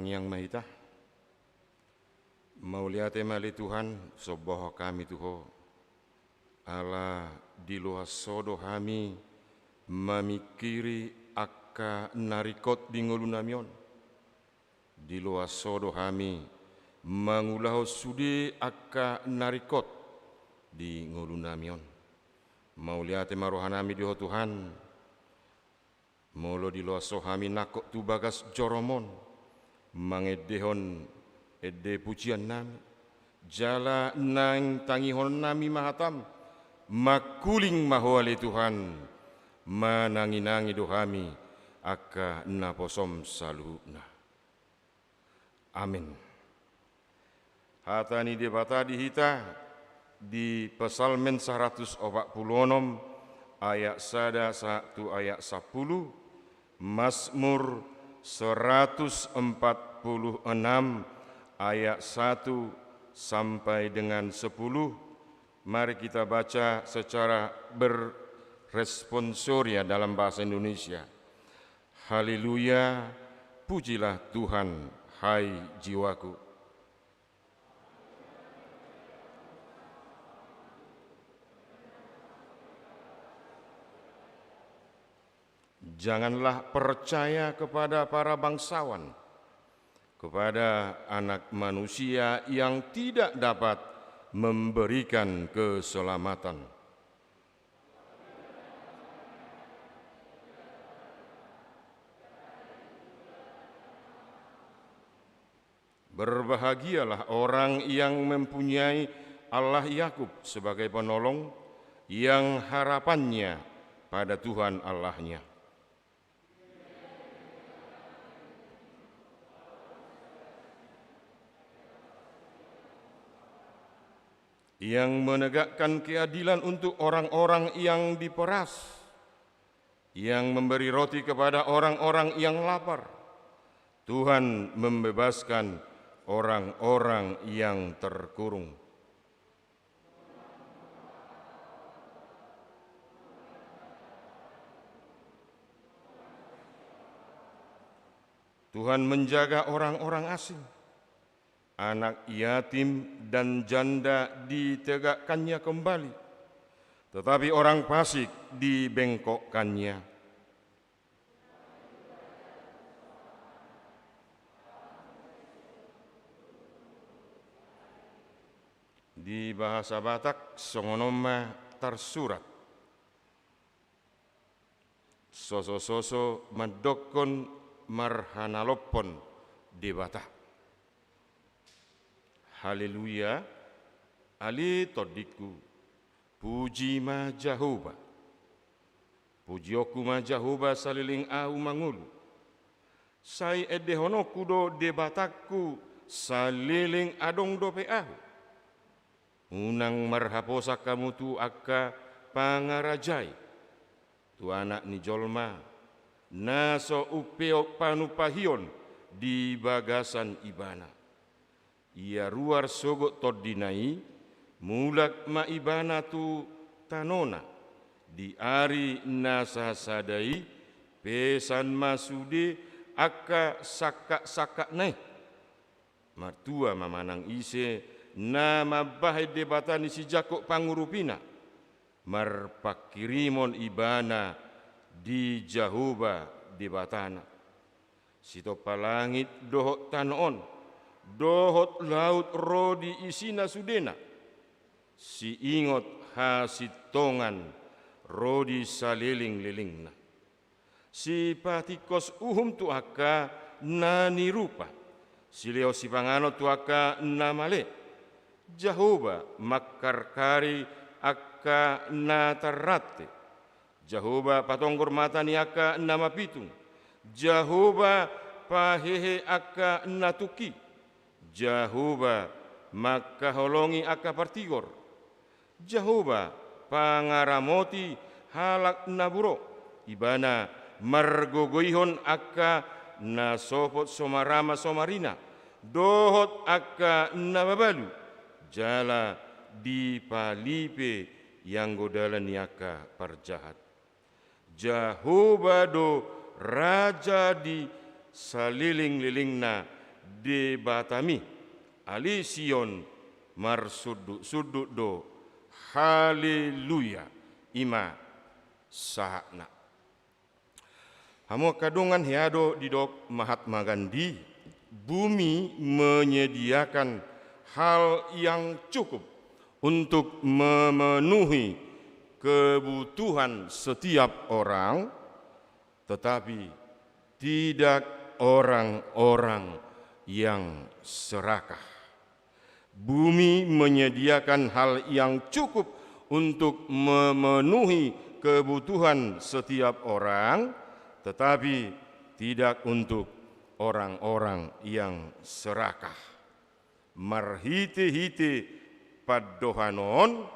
Sang Yang Mahita, mauliate mali Tuhan soboh kami Tuho, ala di luar sodo kami memikiri akka narikot di ngolunamion, di luar sodo kami mengulah sudi akka narikot di ngolunamion. Mauliate marohanami diho Tuhan, molo di luar sohami nakok tu bagas joromon, mangedehon ede pujian nami, jala nang tangihon nami mahatam, makuling mahoale Tuhan, mananginangi dohami, akka naposom saluhna. Amin. Hatani debata dihita di Psalmen 146 ayat 1 ayat 10, Mazmur 146 ayat 1 sampai dengan 10. Mari kita baca secara berresponsoria dalam bahasa Indonesia. Haleluya, pujilah Tuhan, hai jiwaku. Janganlah percaya kepada para bangsawan, kepada anak manusia yang tidak dapat memberikan keselamatan. Berbahagialah orang yang mempunyai Allah Yakub sebagai penolong, yang harapannya pada Tuhan Allahnya. Yang menegakkan keadilan untuk orang-orang yang diperas, yang memberi roti kepada orang-orang yang lapar. Tuhan membebaskan orang-orang yang terkurung. Tuhan menjaga orang-orang asing. Anak yatim dan janda ditegakkannya kembali, tetapi orang fasik dibengkokkannya. Di bahasa Batak, songonoma tersurat. Soso-soso madokon marhanalopon di Batak. Haleluya, ali todiku, puji ma Jehovah. Puji oku ma Jehovah saliling au mangulu. Sai edehono kudo debatakku saliling adong dope ahu. Unang marhaposa kamu tu akka pangarajai. Tu anak ni jolma, naso upeo panupahion di bagasan ibana. Ia ruar sogot todinai, mulak maibana tu tanona, di ari nasa sadai, pesan masude akka sakak-sakak nai. Martua mamanang ise, nama bahai debatan isi jakok pangurupina, marpakirimon ibana di Jehovah debatana. Sito palangit dohok tanon, dohot laut rodi isina sudena, si ingot hasitongan rodi saliling-lilingna. Si patikos uhum tu aka nani rupa, si leo si pangano tu aka namale. Jehovah makarkari aka natarate. Jehovah patonggor mata ni aka nama pitung. Jehovah pahehe aka natuki. Jehovah makaholongi aka partigor. Jehovah pangaramoti halak naburo. Ibana margogoihon aka nasopot somarama somarina. Dohot aka nababalu. Jala di palipe yang godalan aka parjahat. Jehovah do raja di saliling-lilingna debatami ali Sion marsuduk do haleluya ima sahakna. Hamo kadungan hiado didok Mahatma Gandhi, bumi menyediakan hal yang cukup untuk memenuhi kebutuhan setiap orang, tetapi tidak orang-orang yang serakah. Bumi menyediakan hal yang cukup untuk memenuhi kebutuhan setiap orang, tetapi tidak untuk orang-orang yang serakah. Marhite-hite paddohanon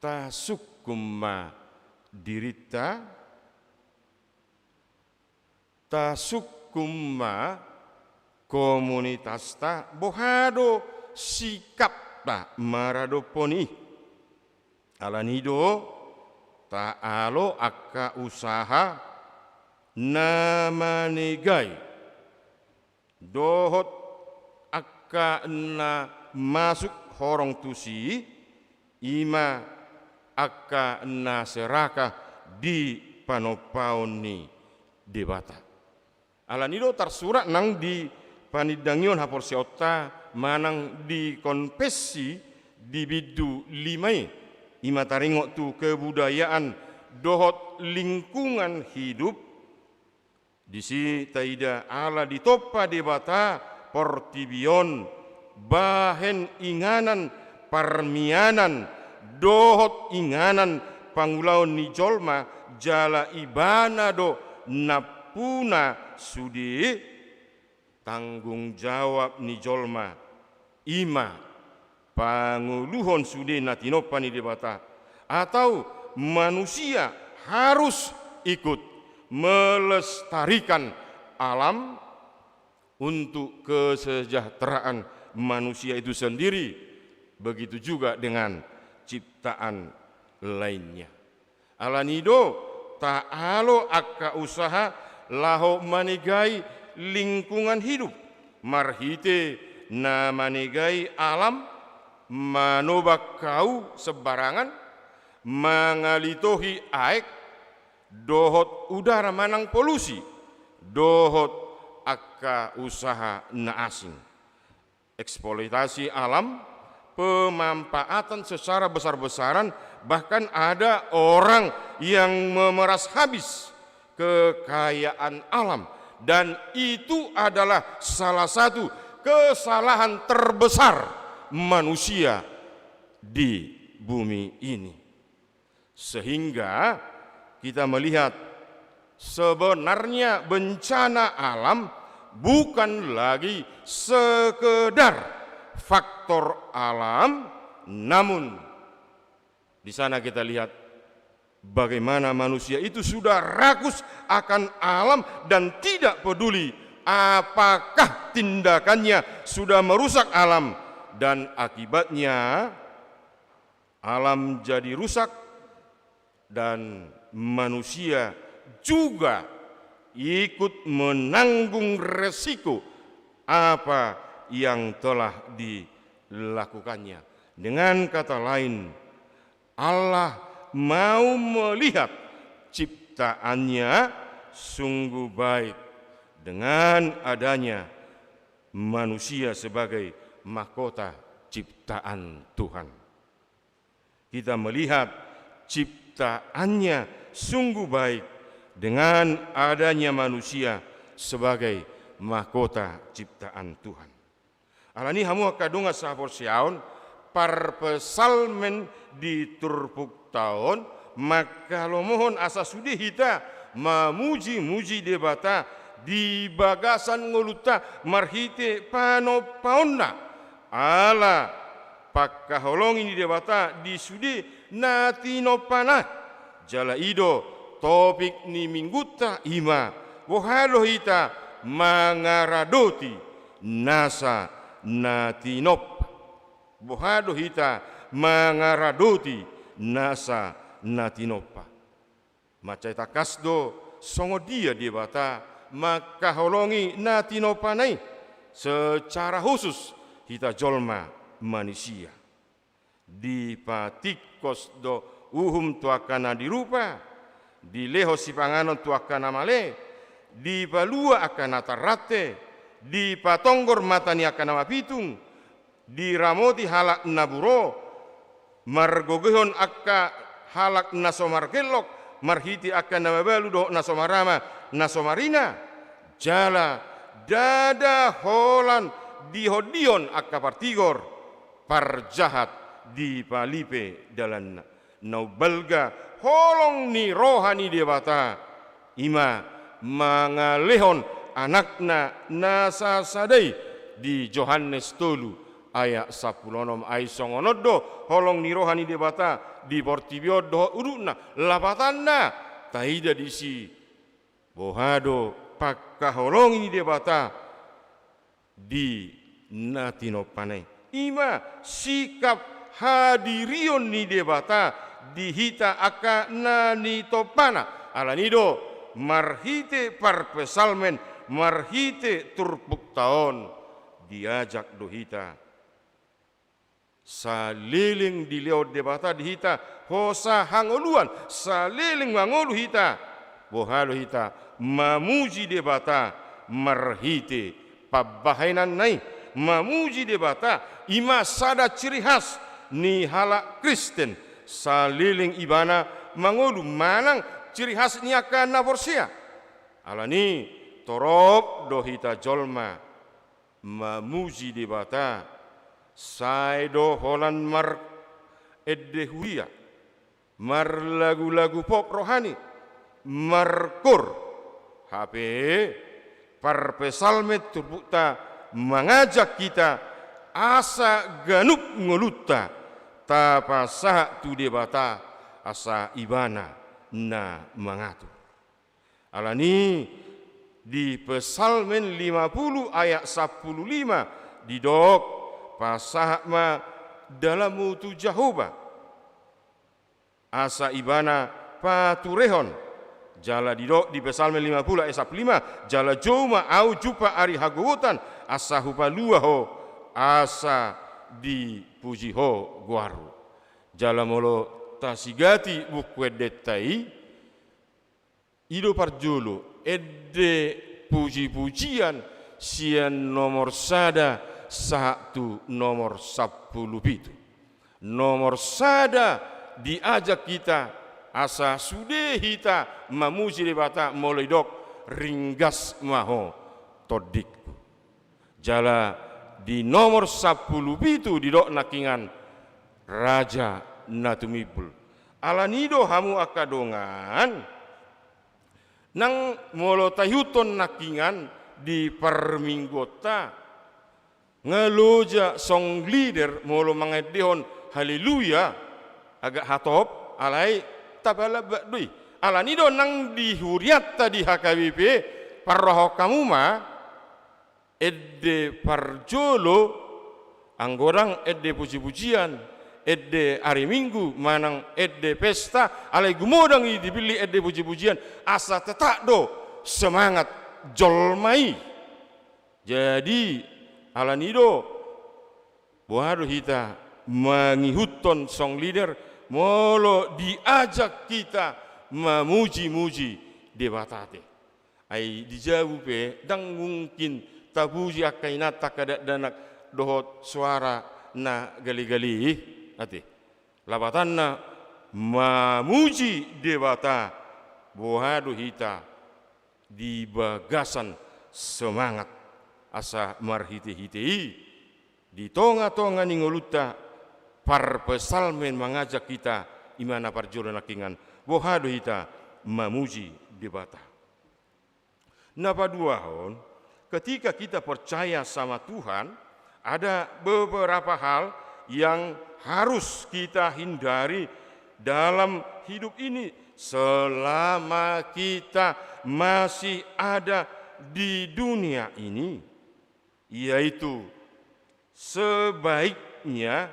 tasukkumma dirita tasukkumma komunitasta bohado sikapta maradoponi alanido ta'alo akka usaha namanegai dohot akka na masuk horong tusi ima akka na seraka di panopaon ni debata. Alanido tersurat nang di panidangion hapor seota manang di konfesi di bidu limai ima taringok tu kebudayaan dohot lingkungan hidup disi taida ala ditopa debata portibion bahen inganan parmianan dohot inganan pangulaon ni jolma jala ibana do napuna sudi tanggung jawab ni jolma ima panguluhon sude natinopa ni debata atau manusia harus ikut melestarikan alam untuk kesejahteraan manusia itu sendiri, begitu juga dengan ciptaan lainnya. Alanido ta'alo akka usaha laho manegai lingkungan hidup marhite na manegai alam manobak kau sebarangan mangalitohi aek dohot udara manang polusi dohot akka usaha na asing eksploitasi alam pemanfaatan secara besar-besaran bahkan ada orang yang memeras habis kekayaan alam dan itu adalah salah satu kesalahan terbesar manusia di bumi ini. Sehingga kita melihat sebenarnya bencana alam bukan lagi sekedar faktor alam, namun di sana kita lihat bagaimana manusia itu sudah rakus akan alam dan tidak peduli apakah tindakannya sudah merusak alam. Dan akibatnya alam jadi rusak dan manusia juga ikut menanggung resiko apa yang telah dilakukannya. Dengan kata lain, Allah mau melihat ciptaannya sungguh baik dengan adanya manusia sebagai mahkota ciptaan Tuhan. Kita melihat ciptaannya sungguh baik dengan adanya manusia sebagai mahkota ciptaan Tuhan. Alani hamu kadunga sahapor siaon par pesalmen di turpuk tahun maka lo mohon asa sudi hita mamuji-muji debata di bagasan ngoluta marhite panopaonna ala pakkaholong ini debata di sudi natinopana jala ido topik ni mingguta ima wohalo hita mangaradoti nasa natinop bohado hita mangaradoti nasa natinopa macai takasdo songo dia debata maka holongi natino panai secara khusus hita jolma manusia. Di patikos do uhum tuakana dirupa, di leho si panganon tuakana male, di palua akan atarate, di patonggor matani akan mapitung, di ramoti halak naburo, margogehon akka halak nasomargelok, marhiti akan namabalu do nasomarama nasomarina, jala dada holan dihodion akka partigor, parjahat di palipe dalan naubalga holong ni rohani debata ima mangalehon anakna nasa sadai di Yohanes 3 ayat 10 ay songonodo holong ni rohani debata di portibio do uruna lapatanna taida disi bohado pakka holong ni debata di natino panai ima sikap hadirion ni debata dihita aka nani topana alanido marhite parpesalmen marhite turpuk taon diajak dohita saliling dileo debata dihita hosa hangoluan saliling mangolu hita bohalo hita mamuji debata marhite pabahainan nai mamuji debata ima sada ciri khas ni halak Kristen saliling ibana mangolu manang ciri khas ni akan naborsia alani torop dohita jolma mamuji debata saido holan mar eddehuia mar lagu-lagu pop rohani markur HP parpesalmet turbukta mengajak kita asa ganup ngoluta tapasah tu debata asa ibana na mangatu. Alani di Pesalmen 50 ayat 15 didok pasah ma dalam mutu Jehovah asa ibana paturehon jala didok di Pesalmen 50 ayat 15 jala joma au jupa ari hagotan asa hupalua ho asa dipuji ho guaru jala molo tasigati bukwe detai ido parjolo edde puji-pujian sian nomor sada satu nomor 10 nomor sada diajak kita asa sude hita mamuji debata mulai dok ringgas maho todikku jala di nomor 10 itu didok nakingan Raja Natumibul alanido hamu akadongan nang molo tayuton nakingan di perminggota ngeloja song leader molo mangedehon haleluya agak hatop alai tabala badui alanido nang dihuriat tadi HKBP parroho kamuma edde parjolo anggorang edde puji-pujian edde hari Minggu manang edde pesta alai gumodang dipilih edde puji-pujian asa tetak do semangat jolmai jadi alanido bohado hita mangihuton song leader molo diajak kita memuji-muji debatate ai dijawab dang mungkin tabuji akainata kadak danak dohot suara na gali-gali ati labatanna mamuji debata bohado hita di bagasan semangat asa marhite-hitei di tonga-tonga ningoluta parpesalmen mengajak kita imana parjolo nakingan bohado hita mamuji debata napa dua hon ketika kita percaya sama Tuhan, ada beberapa hal yang harus kita hindari dalam hidup ini selama kita masih ada di dunia ini, yaitu sebaiknya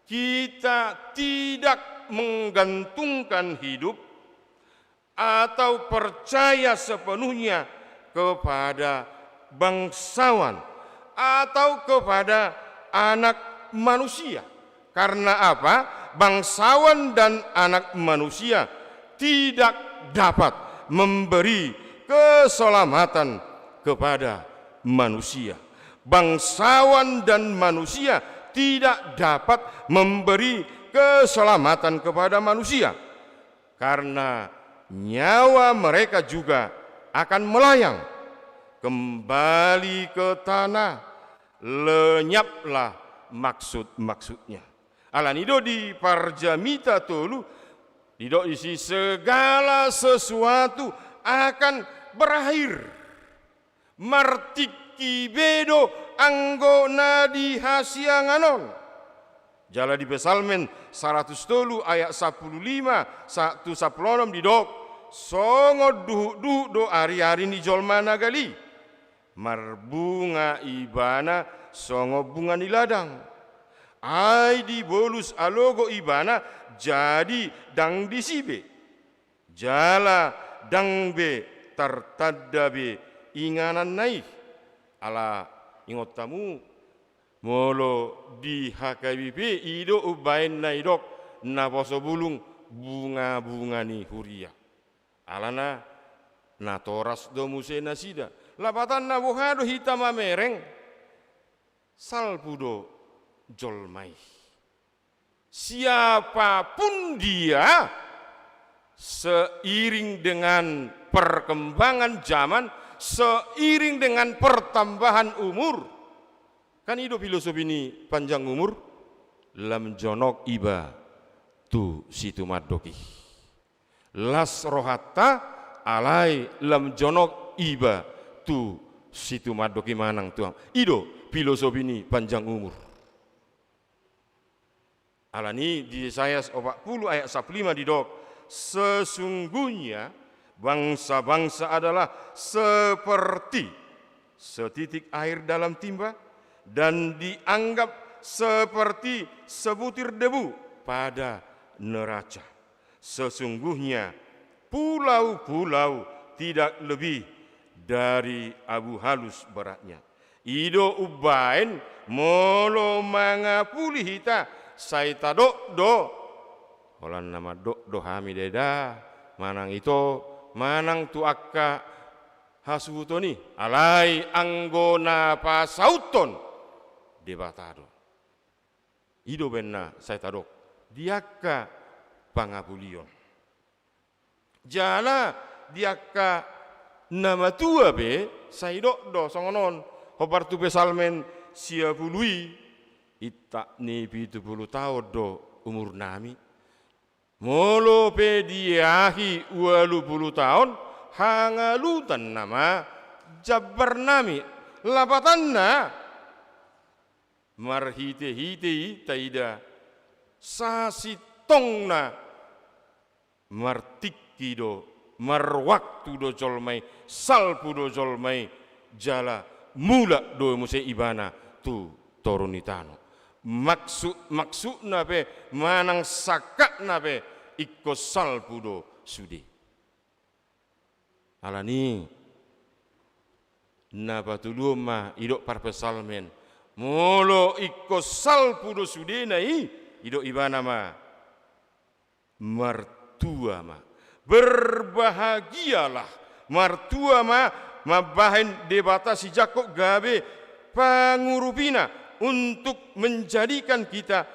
kita tidak menggantungkan hidup atau percaya sepenuhnya kepada bangsawan atau kepada anak manusia. Karena apa? Bangsawan dan anak manusia tidak dapat memberi keselamatan kepada manusia. Bangsawan dan manusia tidak dapat memberi keselamatan kepada manusia, karena nyawa mereka juga akan melayang kembali ke tanah, lenyaplah maksud-maksudnya. Alanido di parjamita tolu, dido isi segala sesuatu akan berakhir. Martiki bedo anggo nadi hasianganon. Jala di Pesalmen 100 ayat 15 1 saplonom didok songo duh do ari-ari ni jolma nagali. Marbunga ibana songo bunga ni ladang. Ai di bolus alogo ibana jadi dang disibe. Jala dang be tartadabe inganan naik. Ala ingot tamu molo di HKBP ido ubain naidok na poso bulung bunga-bunga ni huria. Alana na toras do muse nasida. Lapatan na buhado hitama mereng salpudo jolmai. Siapapun dia, seiring dengan perkembangan zaman, seiring dengan pertambahan umur, kan hidup filosofi ini panjang umur, lam jonok iba tu situ madoki. Las rohata alai lam jonok iba tu situ madoki manang tuang. Ido filosofi ini panjang umur. Alani di Yesaya 40 ayat 15 didok, sesungguhnya bangsa-bangsa adalah seperti setitik air dalam timba dan dianggap seperti sebutir debu pada neraca. Sesungguhnya pulau-pulau tidak lebih dari abu halus beratnya. Ido ubain molo mangapuli hita saita do holan nama do hami deda manang itu manang tu akka hasutoni alai anggona pasauton debatado. Ido benna saita do diakka pangapulion. Jala diakka nama tua be saido do songonon hobar tu Pesalmen sia pului itak ni 70 tahun do umur nami. Molo pe diahi 20 tahun hangalutan nama jabar nami lapatanna marhite-hite taida sasitongna martikido marwaktu do jolmai salpu do jolmai jala mula do muse ibana tu torunitano. Maksud nape manang sakak nape ikko salpudo sudi. Alani nabatuluma idok par Pesalmen molo ikko salpudo sudi nai idok ibana ma martua ma berbahagialah martua ma mabahen debatasi jakok gabe pangurupina untuk menjadikan kita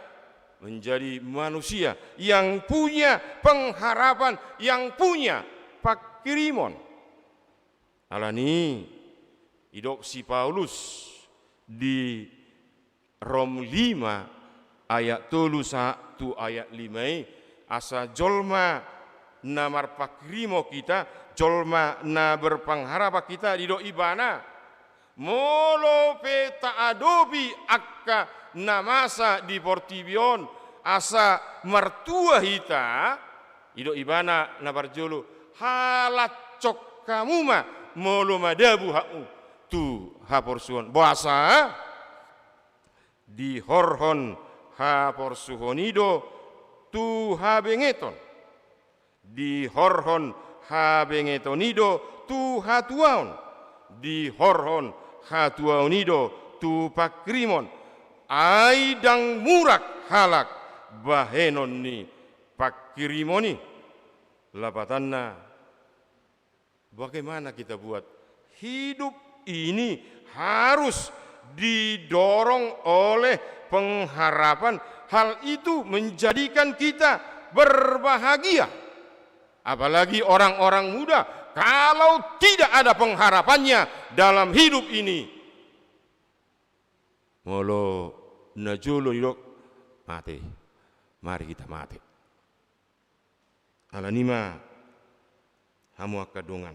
menjadi manusia yang punya pengharapan, yang punya pakirimon. Alani idok si Paulus di Rom 5 ayat 1 ayat 5 asa jolma namar pakirimo kita, jolma na berpengharap kita didok ibana. Molo peta adobi akka namasa di Portibion asa mertua hita ido ibana nabarjolo halat cok kamu ma molo madabu hamu tu haporsuhon bahasa di horhon haporsuhonido tu habengeton di horhon habengetonido tu hatuaon di horhon hatua unido tu pakrimon aidang murak halak bahenon ni pakirimoni lapatanna. Bagaimana kita buat hidup ini harus didorong oleh pengharapan. Hal itu menjadikan kita berbahagia. Apalagi orang-orang muda, kalau tidak ada pengharapannya dalam hidup ini, molo najulu hidup mati. Mari kita mati. Alanima hamu akadungan.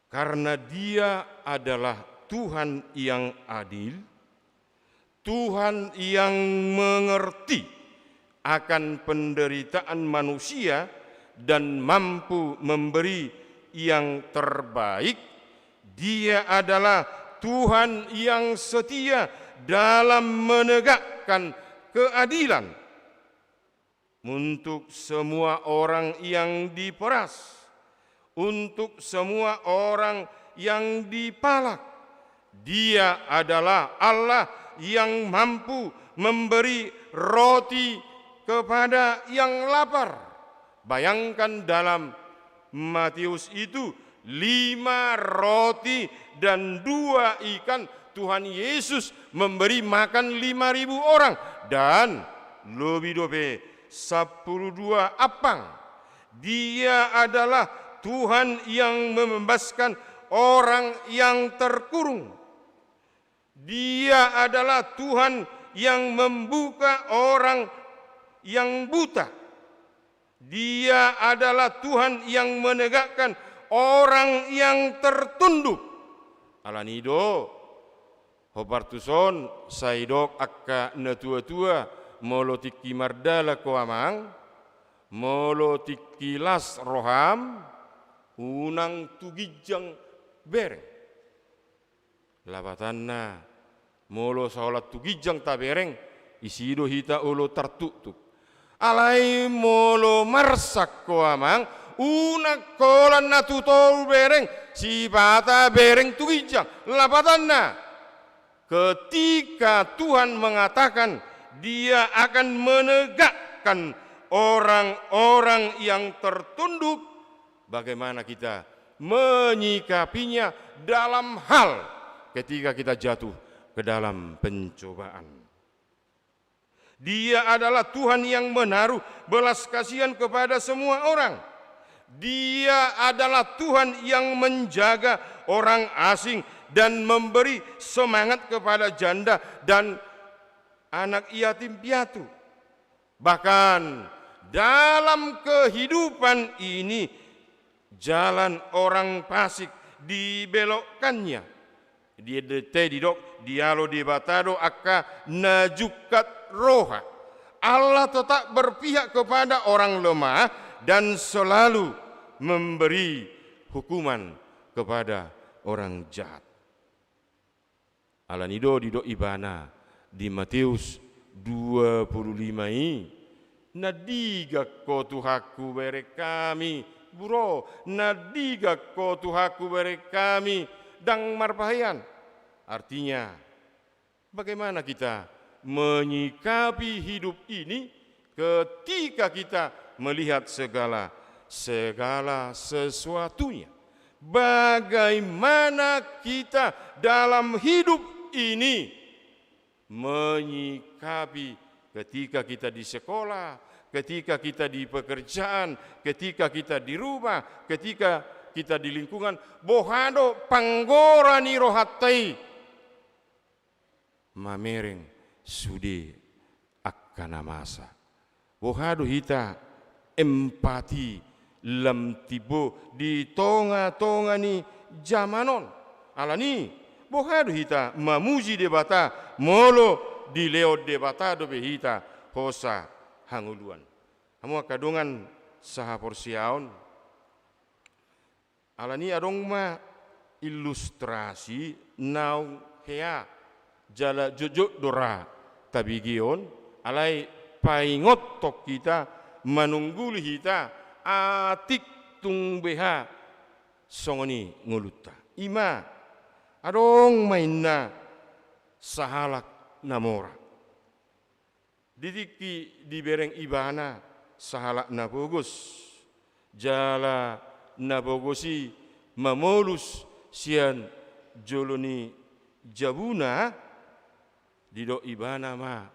Karena Dia adalah Tuhan yang adil, Tuhan yang mengerti akan penderitaan manusia dan mampu memberi yang terbaik. Dia adalah Tuhan yang setia dalam menegakkan keadilan untuk semua orang yang diperas, untuk semua orang yang dipalak. Dia adalah Allah yang mampu memberi roti kepada yang lapar. Bayangkan dalam Matius itu 5 roti dan 2 ikan, Tuhan Yesus memberi makan 5.000 orang, dan lebih dobe 12 apang. Dia adalah Tuhan yang membebaskan orang yang terkurung. Dia adalah Tuhan yang membuka orang yang buta. Dia adalah Tuhan yang menegakkan orang yang tertunduk. Alanido hobartuson saidok akka natua-tua molo tiki mardala ko amang, molo tiki las roham, unang tugijang bereng. Labatanna molo saolat tugijang tabereng, isido hita ulo tertutup. Alai molo marsak ko amang, unak kolan natutol bereng, si bata bereng tugijang. Labatanna ketika Tuhan mengatakan Dia akan menegakkan orang-orang yang tertunduk, bagaimana kita menyikapinya dalam hal ketika kita jatuh ke dalam pencobaan. Dia adalah Tuhan yang menaruh belas kasihan kepada semua orang. Dia adalah Tuhan yang menjaga orang asing dan memberi semangat kepada janda dan anak yatim piatu. Bahkan dalam kehidupan ini jalan orang fasik dibelokkannya. Dia didok dialo dibatado akka najukat roha. Allah tetap berpihak kepada orang lemah dan selalu memberi hukuman kepada orang jahat. Alanido dido ibana di Matius 25 ini, nadiga ko Tuhaku bere kami buro, nadiga ko Tuhaku bere kami dang marpahayan. Artinya bagaimana kita menyikapi hidup ini ketika kita melihat segala sesuatunya. Bagaimana kita dalam hidup ini menyikapi ketika kita di sekolah, ketika kita di pekerjaan, ketika kita di rumah, ketika kita di lingkungan. Bohado panggorani rohatai mamereng sudi akkana masa. Bohado hita empati lam tibo di tonga-tonga ni jamanon. Alani bohado hita mamuji debata molo di leo debata dobe hita hosa hanguluan. Hamu kadungan saha porsiaon. Alani adong ma ilustrasi nau hea jala jojo dora tabigion alai paingot tok kita menungguli kita atik tung beha songoni ngulutta ima adong mainna sahalak namora didiki di bereng ibana sahalak nabogus jala nabogosi mamolus sian joloni jabuna dido ibana ma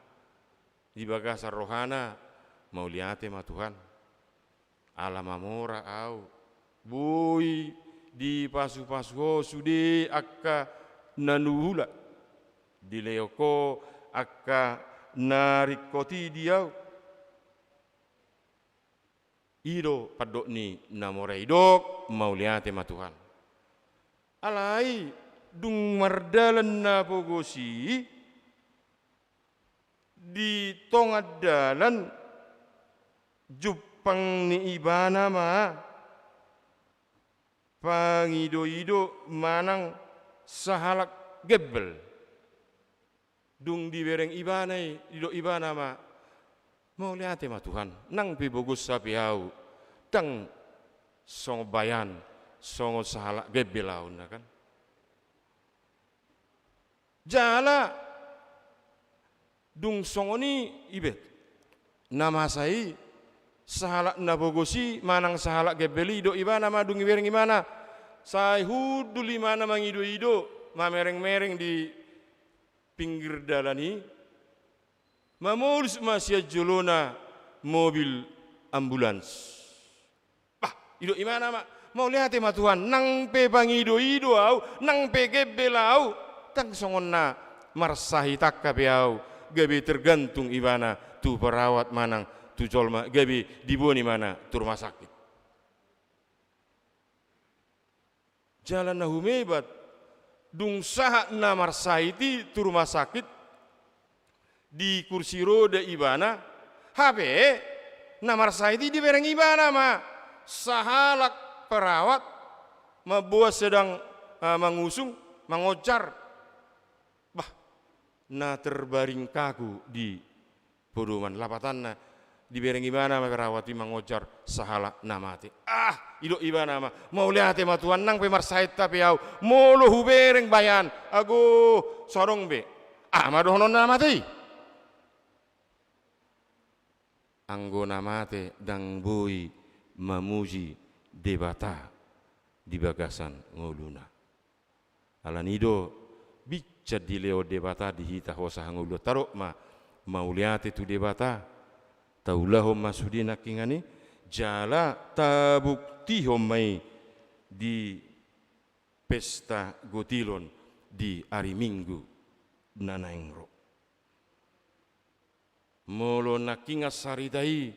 di bagasar rohana mau liate ma Tuhan alam amora au boy di pasu-pasu sude akka nanuhula di leoko akka narikoti diau ido padok ni namora idok mau liate ma Tuhan alai dung mardalan na pogosi di tongad dalan jupang ni ibana ma pangido-ido manang sahalak gebel dung di bereng ibanai ido ibana ma mau liate ma Tuhan nang pibogus sapi au tang songo bayan songo sahalak gebel au na kan jala dung songoni ibet nama sai sahalak nabogosi manang sahalak gebeli do ibana ma dung ibereng imana sai hudul imana mangido ido mamereng-mereng di pinggir dalani mamulus masya jolona mobil ambulans bah ido imana ma mau lihat ma Tuhan nang pe pangido ido au nang pe gebelau tang songonna marsahi takka pe au gabi tergantung ibana tu perawat manang tu jolma gabi diboni mana tu rumah sakit jalan na humebat dung saha na marsaiti tu rumah sakit di kursi roda ibana habe na marsaiti di bereng ibana ma sahalak perawat mabuat sedang mengusung mengocar bah na terbaring kaku di podoman lapatanna di bereng ibana ma perawati mengocar sahala namati ido ibana ma mau lihat ma Tuhan nang pe marsait tapi au molo hubereng bayan ago sorong be madohonon namati anggo namate dang boy mamuji debata di bagasan ngoluna alanido bica di leo debata di hita hosa ngolu tarok ma mau lihat tu debata taulahum masudina kingani jala tabukti homai di pesta gotilon di hari Minggu nanaingro molo nakinga saridai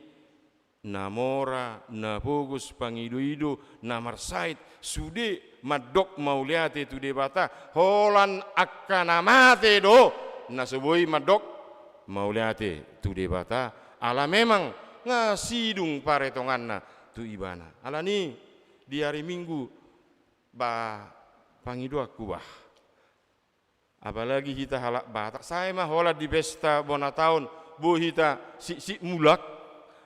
namora nabogus pangido-ido namarsait sude madok mau lihat tu debata holan akanamate do naseboi madok mau lihat tu debata ala memang ngasidung paretonganna tu ibana ala ni di hari Minggu ba pangido aku bah apalagi kita halak batak saya mah hola di pesta bona tahun bo hita si mulak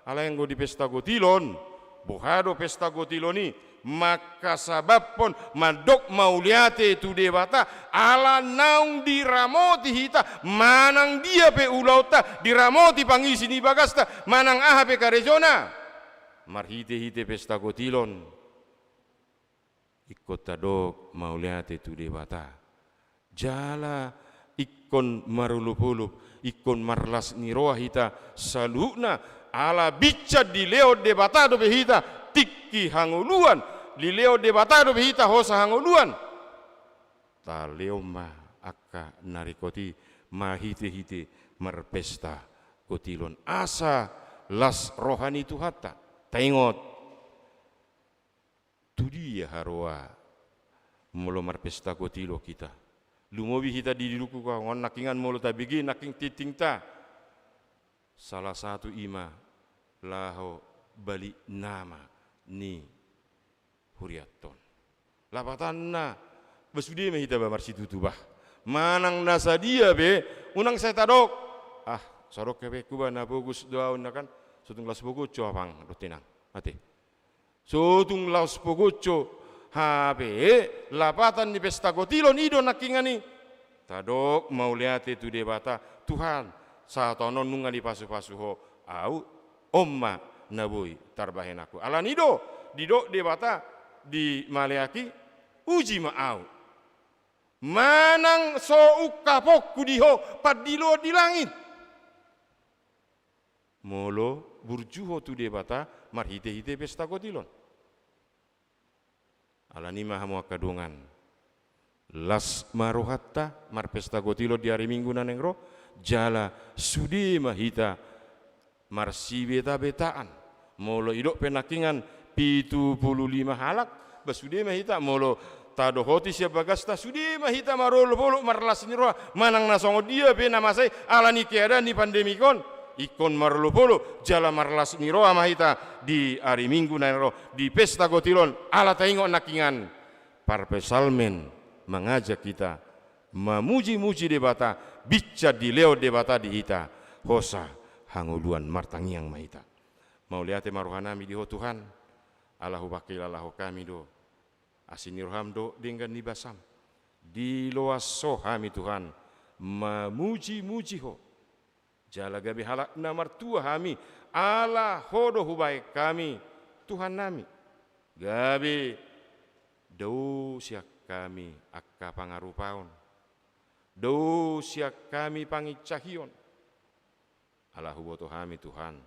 ala yang go di pesta gotilon bohado pesta gotiloni maka sabab pon madok mauliate tu debata ala naung diramoti hita manang dia pe ulauta diramoti pangisi ni bagasta manang aha pe karejona marhite-hite pesta gotilon ikut tadok mauliate tu debata jala ikon marulup-ulup ikon marlas niroa hita salukna ala bica di leo debata do be hita tikki hanguluan di leo debata do be hita hosa hanguluan ta leo ma akka narikoti mahite-hite marpesta kotilon asa las rohani tu hatta taingot tu dia haroa molo marpesta kotilo kita lumobi hita di diluku ka ngon nakingan molo tabigi naking titing ta salah satu ima laho bali nama ni huriaton lapatanna besudi me hita bamar situ tubah manang nasa dia be unang saya tadok sorok ke be kuba na bogus doaun kan sutung las bogoco apang rutinang ate sutung las bogoco HP lapatan di pesta gotilon ido nakingani tadok mau lihat itu debata Tuhan satonon nunga di pasu-pasu ho au omma nabui tarbahen aku alan ido didok debata di maleaki uji maau manang so ukapok kudiho padilo di langit molo burjuho tu debata marhite-hite pesta gotilon alani mahamu akadungan las marohatta mar pesta gotilo di hari minggu nanengro jala sudi mahita marsi beta-betaan molo idok penakingan 75 halak basude mahita molo tado hoti siapa gasta sudi mahita marolo bolo marlas niro manang nasongo dia be nama saya alani keadaan di pandemi kon ikon marolo bolo jala marlas niro mahita di hari minggu nanengro di pesta gotilon ala taingo nakingan parpesalmen mengajak kita memuji-muji debata bica di leo debata di ita hosa hanguluan martangiang mahita mau lihat maruhanami di ho Tuhan Allahu bakil Allahu kami do asinirham do dengan nibasam di loaso hami Tuhan memuji-muji ho jala gabi halak namar tua hami ala hodo hubai kami Tuhan nami gabi do siak kami akka pangarupaon do siak kami pangicahion ala huboto hami Tuhan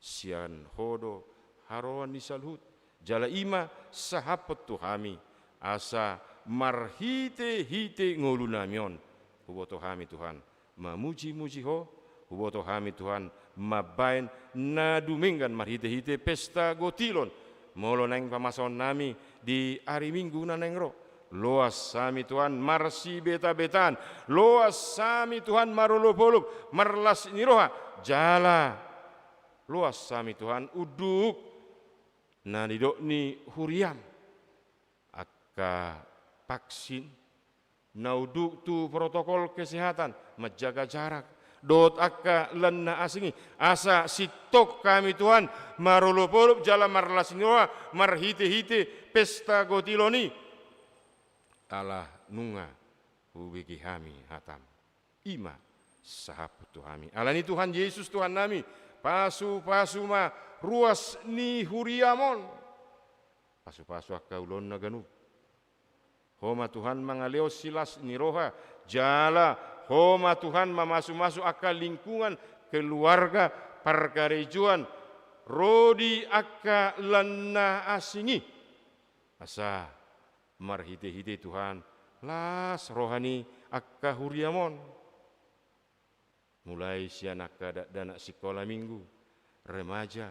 sian hodo haroan nisalhut jala ima sahapet tuhami asa marhite-hite ngolunamion huboto hami Tuhan memuji-muji ho huboto hami Tuhan mabain naduminggan marhite-hite pesta gotilon molo neng pamason nami di hari minggu nanengro loas sami Tuhan marsi beta-betaan loas sami Tuhan marolop-olop marlas niroha jala loas sami Tuhan uduk na didok ni huriam akka vaksin na uduk tu protokol kesehatan menjaga jarak dot akka lenna asingi asa sitok kami Tuhan marolop-olop jala marlas niroha marhite-hite pesta gotiloni Allah nunga ubiki hami hatam ima sahabu Tuhami alani Tuhan Yesus Tuhan nami pasu-pasu ma ruas ni huriamon pasu-pasu akka ulon naganu homa Tuhan mangaleo silas ni roha jala homa Tuhan mamasu-masu akka lingkungan keluarga parkarejuan rodi akka lana asingi asa marhite-hite Tuhan las rohani akka huriamon mulai sian akka dana sekolah minggu remaja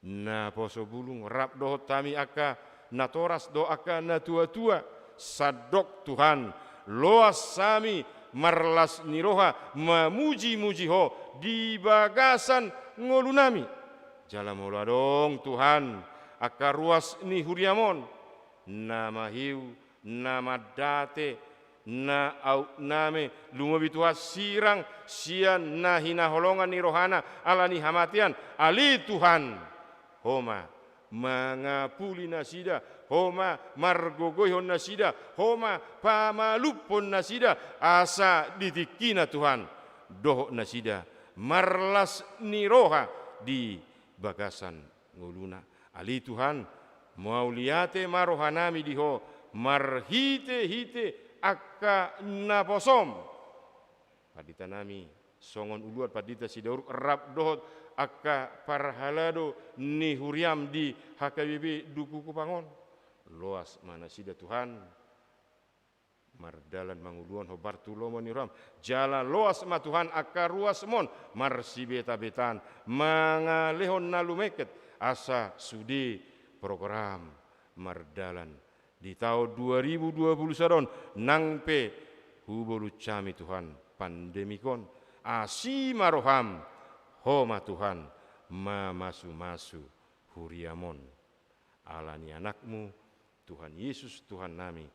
na poso bulung rap doh tami akka na toras do akka na tua-tua sadok Tuhan loas sami marlas niroha memuji-muji ho di bagasan ngolunami jala mola dong Tuhan akka ruas ni huriamon nama hiu nama date na au name lumabitua sirang sian na hina holongan ni rohana ala ni hamatian ali Tuhan homa mangapuli nasida homa margogoyhon nasida homa pamalupon nasida asa ditikina Tuhan doh nasida marlas ni roha di bagasan nguluna ali Tuhan mau liate marohanami diho marhite-hite akka naposom padita nami songon uluat padita sidauruk rap dohot akka parhalado ni huriam di HKBP Duku Kupangon loas mana sida Tuhan mardalan manguluan ho Bartulomo ni ram jala loas ma Tuhan akka ruas mon marsi beta-betan mangalehon nalumeket asa sudi program mardalan di tahun 2020 nangpe hubulu cami Tuhan pandemikon asi maroham homa Tuhan mamasu-masu huriamon alani anakmu Tuhan Yesus Tuhan nami